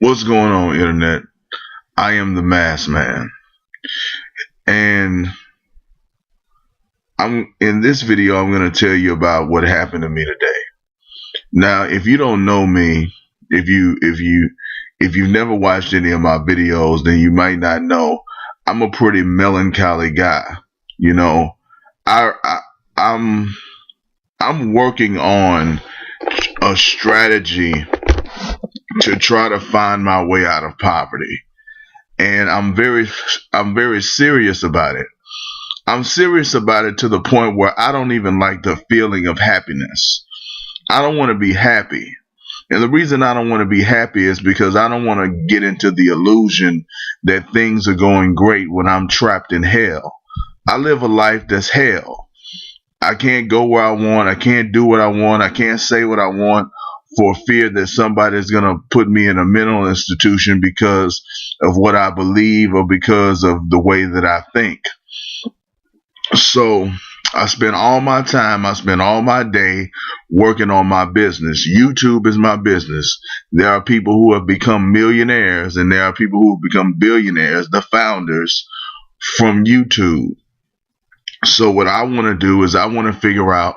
What's going on, internet? I am the Masked Man, and I'm in this video. I'm going to tell you about what happened to me today. Now, if you don't know me, if you've never watched any of my videos, then you might not know I'm a pretty melancholy guy. You know, I, I I'm I'm working on a strategy to try to find my way out of poverty, and I'm very serious about it. I'm serious about it to the point where I don't even like the feeling of happiness. I don't want to be happy. And the reason I don't want to be happy is because I don't want to get into the illusion that things are going great when I'm trapped in hell. I live a life that's hell. I can't go where I want. I can't do what I want. I can't say what I want for fear that somebody's going to put me in a mental institution because of what I believe or because of the way that I think. So I spend all my day working on my business. YouTube is my business. There are people who have become millionaires and there are people who have become billionaires, the founders from YouTube. So what I want to do is I want to figure out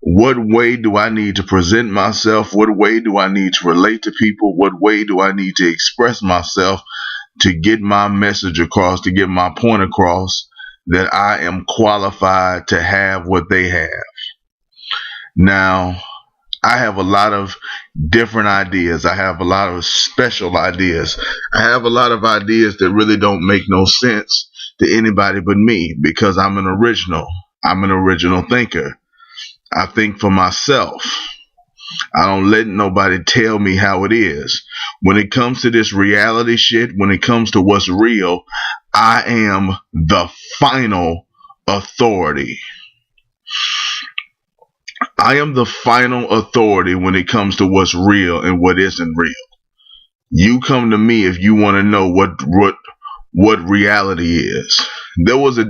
what way do I need to present myself? What way do I need to relate to people? What way do I need to express myself to get my message across, to get my point across that I am qualified to have what they have. Now, I have a lot of different ideas. I have a lot of special ideas. I have a lot of ideas that really don't make no sense to anybody but me because I'm an original. I'm an original thinker. I think for myself. I don't let nobody tell me how it is. When it comes to this reality shit, when it comes to what's real, I am the final authority. I am the final authority when it comes to what's real and what isn't real. You come to me if you want to know what reality is. There were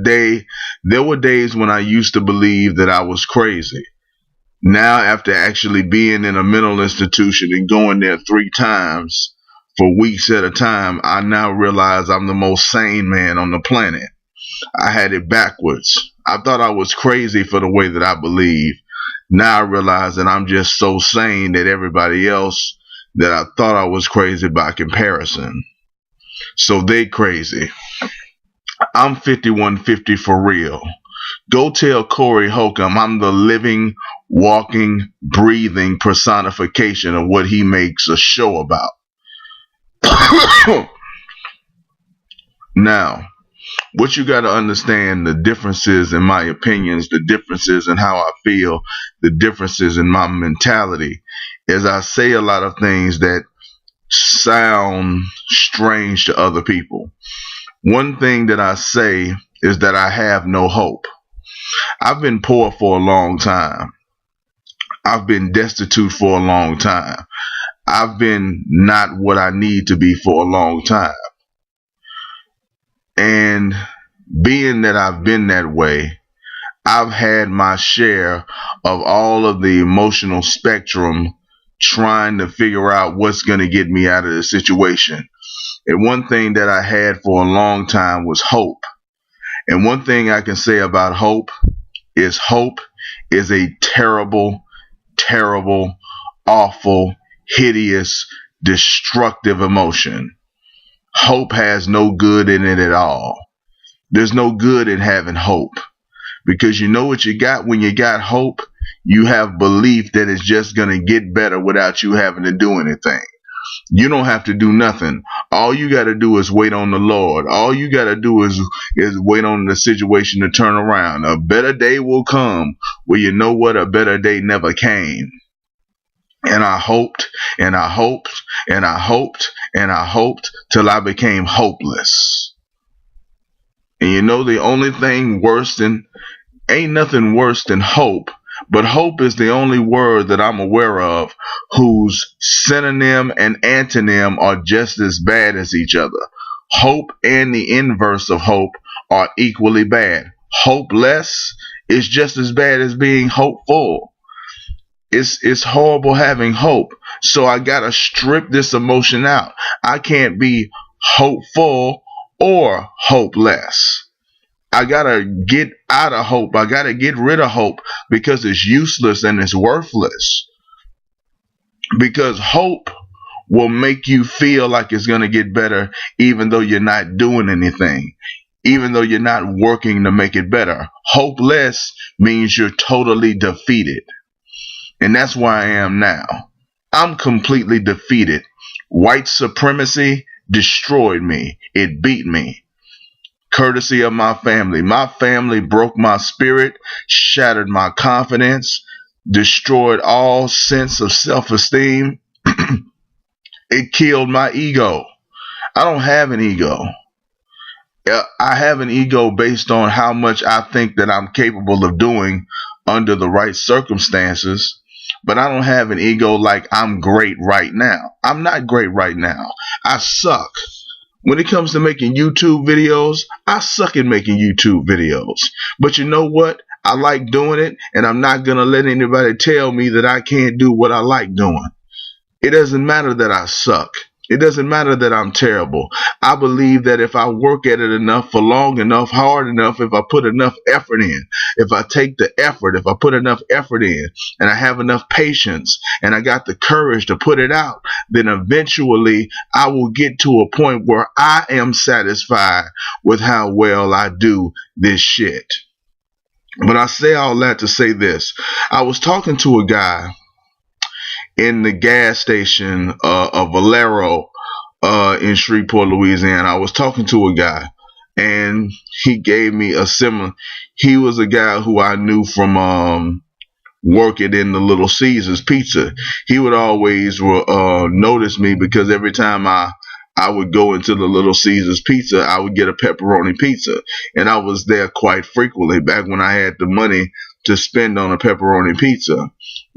days when I used to believe that I was crazy. Now, after actually being in a mental institution and going there 3 times for weeks at a time, I now realize I'm the most sane man on the planet. I had it backwards. I thought I was crazy for the way that I believe. Now I realize that I'm just so sane that everybody else that I thought I was crazy by comparison. So they crazy. I'm 5150 for real. Go tell Corey Holcomb I'm the living, walking, breathing personification of what he makes a show about. Now, what you got to understand, the differences in my opinions, the differences in how I feel, the differences in my mentality, is I say a lot of things that sound strange to other people. One thing that I say is that I have no hope. I've been poor for a long time. I've been destitute for a long time. I've been not what I need to be for a long time. And being that I've been that way, I've had my share of all of the emotional spectrum trying to figure out what's going to get me out of the situation. And one thing that I had for a long time was hope. And one thing I can say about hope is a terrible, terrible, awful, hideous, destructive emotion. Hope has no good in it at all. There's no good in having hope because you know what you got when you got hope? You have belief that it's just going to get better without you having to do anything. You don't have to do nothing. All you got to do is wait on the Lord. All you got to do is wait on the situation to turn around. A better day will come where you know what? A better day never came. And I hoped and I hoped and I hoped and I hoped till I became hopeless. And you know the only thing worse than ain't nothing worse than hope. But hope is the only word that I'm aware of whose synonym and antonym are just as bad as each other. Hope and the inverse of hope are equally bad. Hopeless is just as bad as being hopeful. It's horrible having hope. So I gotta strip this emotion out. I can't be hopeful or hopeless. I gotta get out of hope. I gotta get rid of hope because it's useless and it's worthless. Because hope will make you feel like it's gonna get better even though you're not doing anything. Even though you're not working to make it better. Hopeless means you're totally defeated. And that's where I am now. I'm completely defeated. White supremacy destroyed me. It beat me. Courtesy of my family. My family broke my spirit, shattered my confidence, destroyed all sense of self esteem. It killed my ego. I don't have an ego. I have an ego based on how much I think that I'm capable of doing under the right circumstances. But I don't have an ego like I'm great right now. I'm not great right now. I suck. When it comes to making YouTube videos, I suck at making YouTube videos. But you know what? I like doing it, and I'm not going to let anybody tell me that I can't do what I like doing. It doesn't matter that I suck. It doesn't matter that I'm terrible. I believe that if I work at it enough, for long enough, hard enough, if I put enough effort in, if I take the effort, if I put enough effort in, and I have enough patience, and I got the courage to put it out, then eventually I will get to a point where I am satisfied with how well I do this shit. But I say all that to say this. I was talking to a guy in the gas station of Valero in Shreveport, Louisiana. I was talking to a guy, and he gave me a similar. He was a guy who I knew from working in the Little Caesars Pizza. He would always notice me because every time I would go into the Little Caesars Pizza, I would get a pepperoni pizza, and I was there quite frequently back when I had the money to spend on a pepperoni pizza.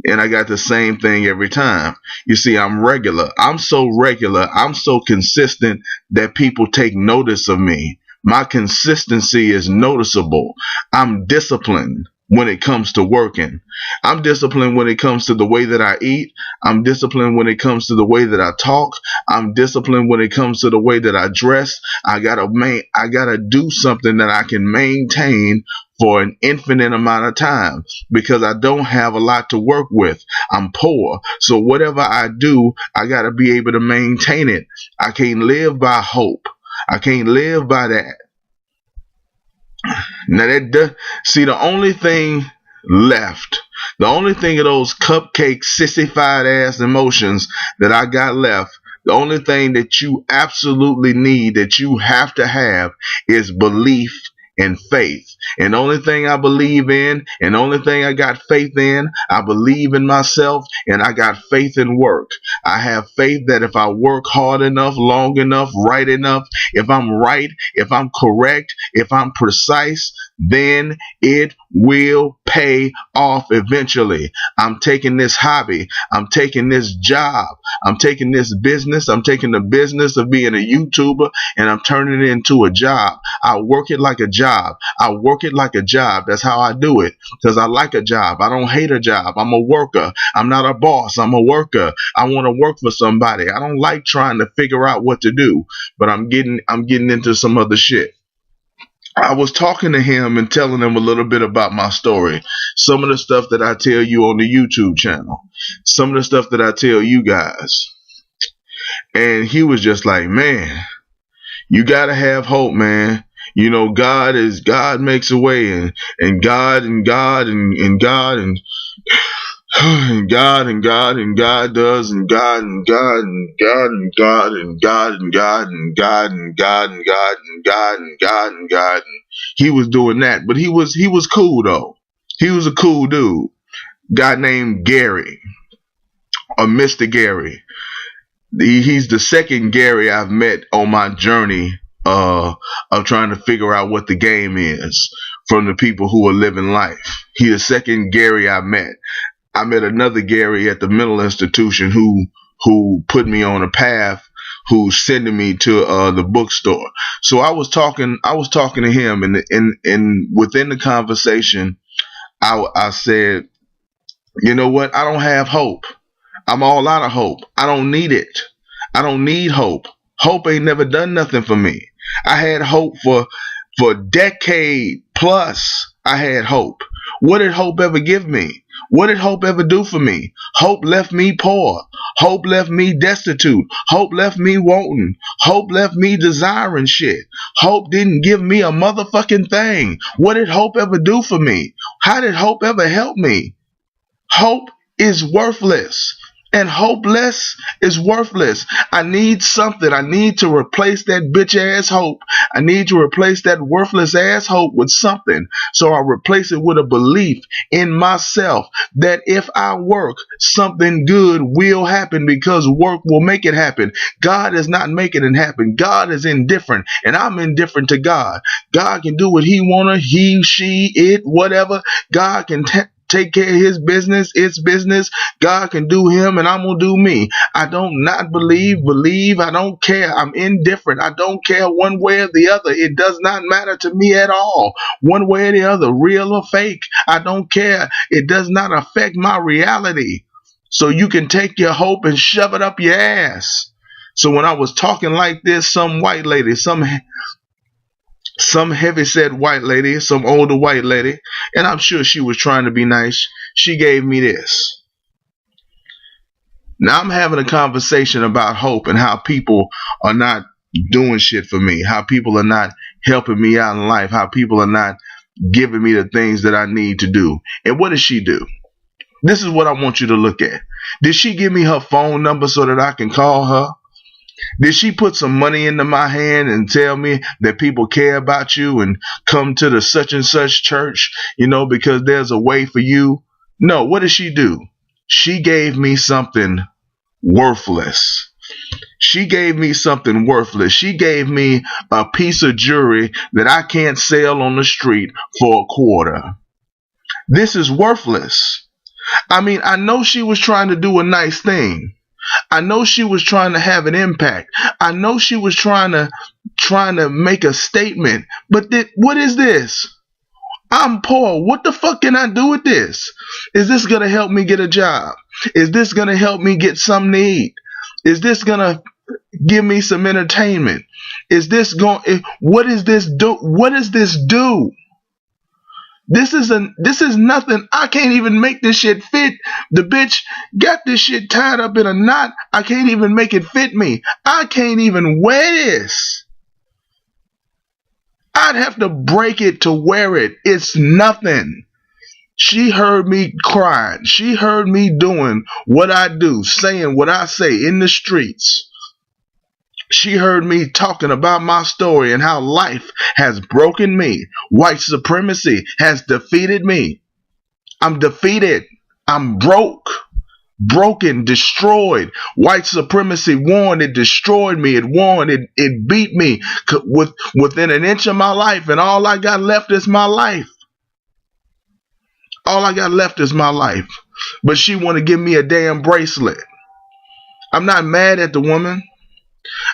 And I got the same thing every time. You see, I'm regular. I'm so regular. I'm so consistent that people take notice of me. My consistency is noticeable. I'm disciplined when it comes to working. I'm disciplined when it comes to the way that I eat. I'm disciplined when it comes to the way that I talk. I'm disciplined when it comes to the way that I dress. I gotta do something that I can maintain for an infinite amount of time because I don't have a lot to work with. I'm poor. So whatever I do, I gotta be able to maintain it. I can't live by hope. I can't live by that. Now see, the only thing left, the only thing of those cupcake sissified ass emotions that I got left, the only thing that you absolutely need, that you have to have, is belief and faith. And the only thing I believe in, and the only thing I got faith in, I believe in myself, and I got faith in work. I have faith that if I work hard enough, long enough, right enough, if I'm right, if I'm correct, if I'm precise, then it will pay off eventually. I'm taking this hobby. I'm taking this job. I'm taking this business. I'm taking the business of being a YouTuber, and I'm turning it into a job. I work it like a job. I work it like a job. That's how I do it, because I like a job. I don't hate a job. I'm a worker. I'm not a boss. I'm a worker. I want to work for somebody. I don't like trying to figure out what to do, but I'm getting into some other shit. I was talking to him and telling him a little bit about my story. Some of the stuff that I tell you on the YouTube channel. Some of the stuff that I tell you guys. And he was just like, man, you gotta have hope, man. You know, God makes a way, and God and God and God and and God and God and God does, and God and God and God and God and God and God and God and God and God and God and God and God, and he was doing that. But he was cool though. He was a cool dude. Guy named Gary, or Mr. Gary. He's the second Gary I've met on my journey of trying to figure out what the game is from the people who are living life. He's the second Gary I met. I met another Gary at the mental institution who put me on a path, who's sending me to the bookstore. So I was talking to him, and within the conversation, I said, You know what? I don't have hope. I'm all out of hope. I don't need it. I don't need hope. Hope ain't never done nothing for me. I had hope for decade plus. I had hope. What did hope ever give me? What did hope ever do for me? Hope left me poor. Hope left me destitute. Hope left me wanting. Hope left me desiring shit. Hope didn't give me a motherfucking thing. What did hope ever do for me? How did hope ever help me? Hope is worthless. And hopeless is worthless. I need something. I need to replace that bitch ass hope. I need to replace that worthless ass hope with something. So I replace it with a belief in myself that if I work, something good will happen because work will make it happen. God is not making it happen. God is indifferent, and I'm indifferent to God. God can do what he wanna, he, she, it, whatever. God can take care of his business, its business. God can do him and I'm going to do me. I don't not believe. I don't care. I'm indifferent. I don't care one way or the other. It does not matter to me at all. One way or the other, real or fake. I don't care. It does not affect my reality. So you can take your hope and shove it up your ass. So when I was talking like this, some white lady, some heavyset white lady, some older white lady, and I'm sure she was trying to be nice, she gave me this. Now I'm having a conversation about hope and how people are not doing shit for me, how people are not helping me out in life, how people are not giving me the things that I need to do. And what does she do? This is what I want you to look at. Did she give me her phone number so that I can call her? Did she put some money into my hand and tell me that people care about you and come to the such and such church, because there's a way for you? No, what did she do? She gave me something worthless. She gave me something worthless. She gave me a piece of jewelry that I can't sell on the street for a quarter. This is worthless. I mean, I know she was trying to do a nice thing. I know she was trying to have an impact. I know she was trying to make a statement. But what is this? I'm poor. What the fuck can I do with this? Is this going to help me get a job? Is this going to help me get something to eat? Is this going to give me some entertainment? What does this do? What does this do? This is nothing. I can't even make this shit fit. The bitch got this shit tied up in a knot. I can't even make it fit me. I can't even wear this. I'd have to break it to wear it. It's nothing. She heard me crying. She heard me doing what I do, saying what I say in the streets. She heard me talking about my story and how life has broken me. White supremacy has defeated me. I'm defeated. I'm broken, destroyed. White supremacy won. It destroyed me. It won. It beat me within an inch of my life. And all I got left is my life. All I got left is my life. But she want to give me a damn bracelet. I'm not mad at the woman.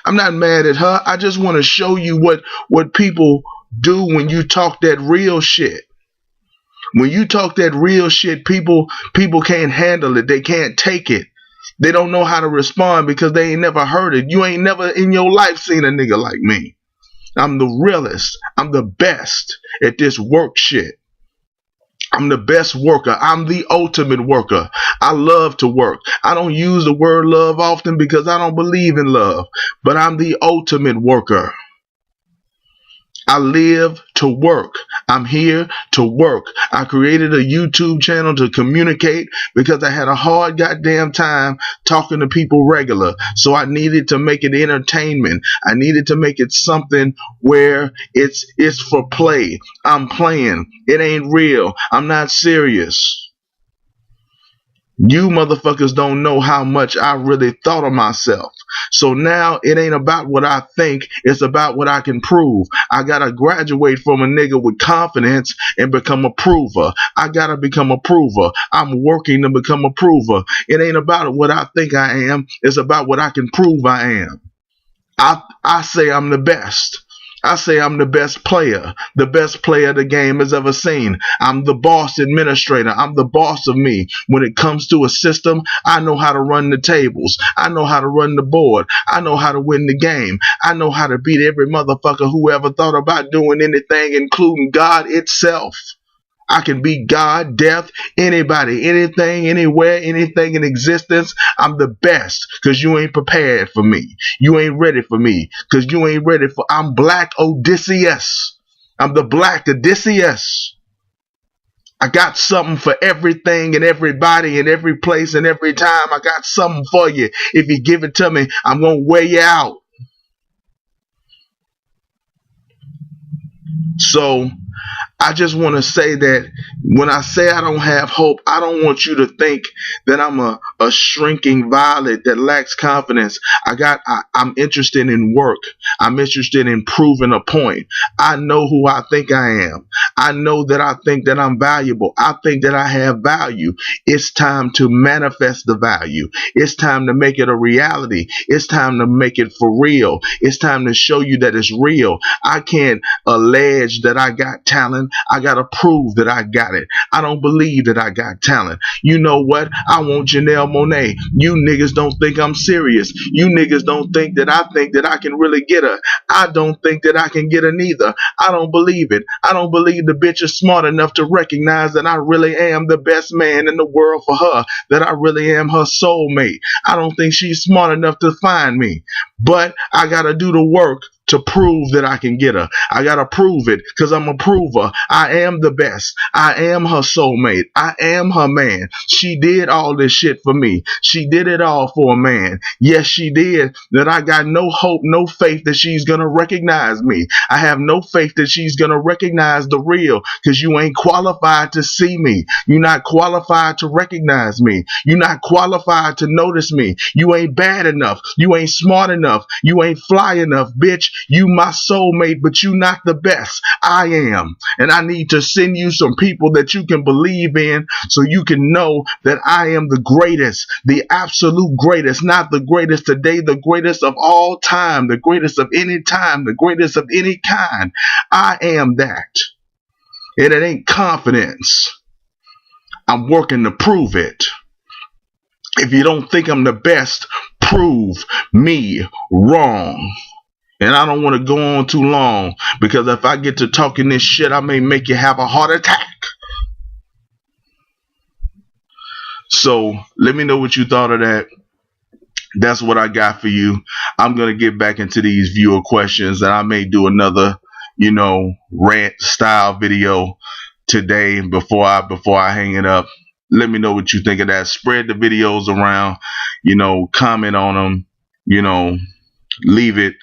I'm not mad at her. I just want to show you what people do when you talk that real shit. When you talk that real shit, people can't handle it. They can't take it. They don't know how to respond because they ain't never heard it. You ain't never in your life seen a nigga like me. I'm the realest. I'm the best at this work shit. I'm the best worker. I'm the ultimate worker. I love to work. I don't use the word love often because I don't believe in love, but I'm the ultimate worker. I live to work. I'm here to work. I created a YouTube channel to communicate because I had a hard goddamn time talking to people regular. So I needed to make it entertainment. I needed to make it something where it's for play. I'm playing. It ain't real. I'm not serious. You motherfuckers don't know how much I really thought of myself. So now it ain't about what I think. It's about what I can prove. I gotta graduate from a nigga with confidence and become a prover. I gotta become a prover. I'm working to become a prover. It ain't about what I think I am. It's about what I can prove I am. I say I'm the best. I say I'm the best player the game has ever seen. I'm the boss administrator. I'm the boss of me. When it comes to a system, I know how to run the tables. I know how to run the board. I know how to win the game. I know how to beat every motherfucker who ever thought about doing anything, including God itself. I can beat God, death, anybody, anything, anywhere, anything in existence. I'm the best because you ain't prepared for me. You ain't ready for me because you ain't ready for. I'm Black Odysseus. I'm the Black Odysseus. I got something for everything and everybody and every place and every time. I got something for you. If you give it to me, I'm going to wear you out. So I just want to say that when I say I don't have hope, I don't want you to think that I'm a shrinking violet that lacks confidence. I'm interested in work. I'm interested in proving a point. I know who I think I am. I know that I think that I'm valuable. I think that I have value. It's time to manifest the value. It's time to make it a reality. It's time to make it for real. It's time to show you that it's real. I can't allege that I got talent. I gotta prove that I got it. I don't believe that I got talent. You know what? I want Janelle Monáe. You niggas don't think I'm serious. You niggas don't think that I can really get her. I don't think that I can get her neither. I don't believe it. I don't believe the bitch is smart enough to recognize that I really am the best man in the world for her, that I really am her soulmate. I don't think she's smart enough to find me. But I gotta do the work to prove that I can get her. I gotta prove it because I'm a prover. I am the best. I am her soulmate. I am her man. She did all this shit for me. She did it all for a man. Yes, she did. That I got no hope, no faith that she's gonna recognize me. I have no faith that she's gonna recognize the real because you ain't qualified to see me. You're not qualified to recognize me. You're not qualified to notice me. You ain't bad enough. You ain't smart enough. You ain't fly enough, bitch. You my soulmate, but you not the best. I am. And I need to send you some people that you can believe in so you can know that I am the greatest, the absolute greatest, not the greatest today, the greatest of all time, the greatest of any time, the greatest of any kind. I am that. And it ain't confidence. I'm working to prove it. If you don't think I'm the best, prove me wrong. And I don't want to go on too long because if I get to talking this shit, I may make you have a heart attack. So let me know what you thought of that. That's what I got for you. I'm going to get back into these viewer questions and I may do another, rant style video today before I hang it up. Let me know what you think of that. Spread the videos around, comment on them, leave your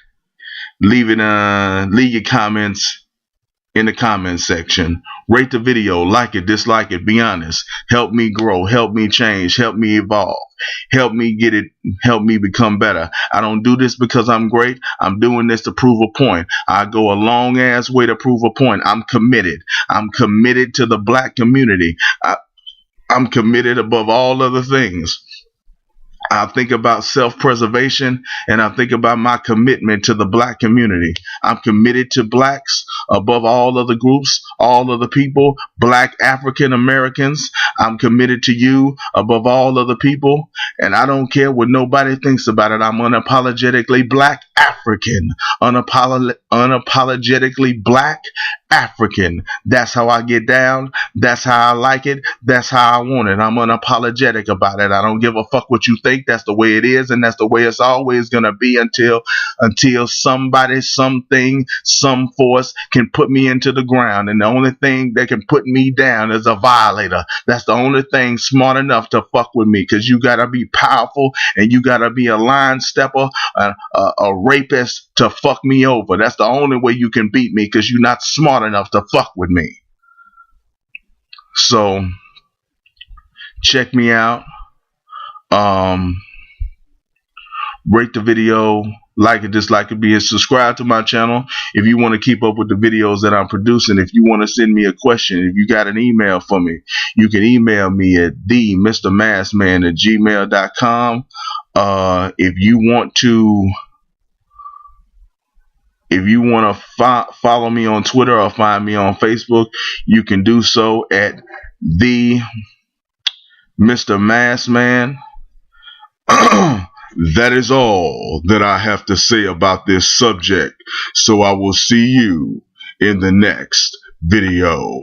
comments in the comment section. Rate the video, like it, dislike it, be honest. Help me grow, help me change, help me evolve, help me become better. I don't do this because I'm great. I'm doing this to prove a point. I go a long ass way to prove a point. I'm committed. I'm committed to the black community. I'm committed above all other things. I think about self-preservation and I think about my commitment to the black community. I'm committed to blacks above all other groups, all other people, black African Americans. I'm committed to you above all other people. And I don't care what nobody thinks about it. I'm unapologetically black African, unapologetically black African. That's how I get down. That's how I like it. That's how I want it. I'm unapologetic about it. I don't give a fuck what you think. That's the way it is, and that's the way it's always gonna be until somebody, something, some force can put me into the ground. And the only thing that can put me down is a violator. That's the only thing smart enough to fuck with me, because you gotta be powerful and you gotta be a line stepper, a rapist to fuck me over. That's the only way you can beat me, because you're not smart enough to fuck with me. So check me out. Rate the video, like it, dislike it, be subscribe to my channel if you want to keep up with the videos that I'm producing. If you want to send me a question, if you got an email for me, you can email me at TheMrMaskman@gmail.com. If If you want to follow me on Twitter or find me on Facebook, you can do so at TheMrMaskman. That is all that I have to say about this subject. So I will see you in the next video.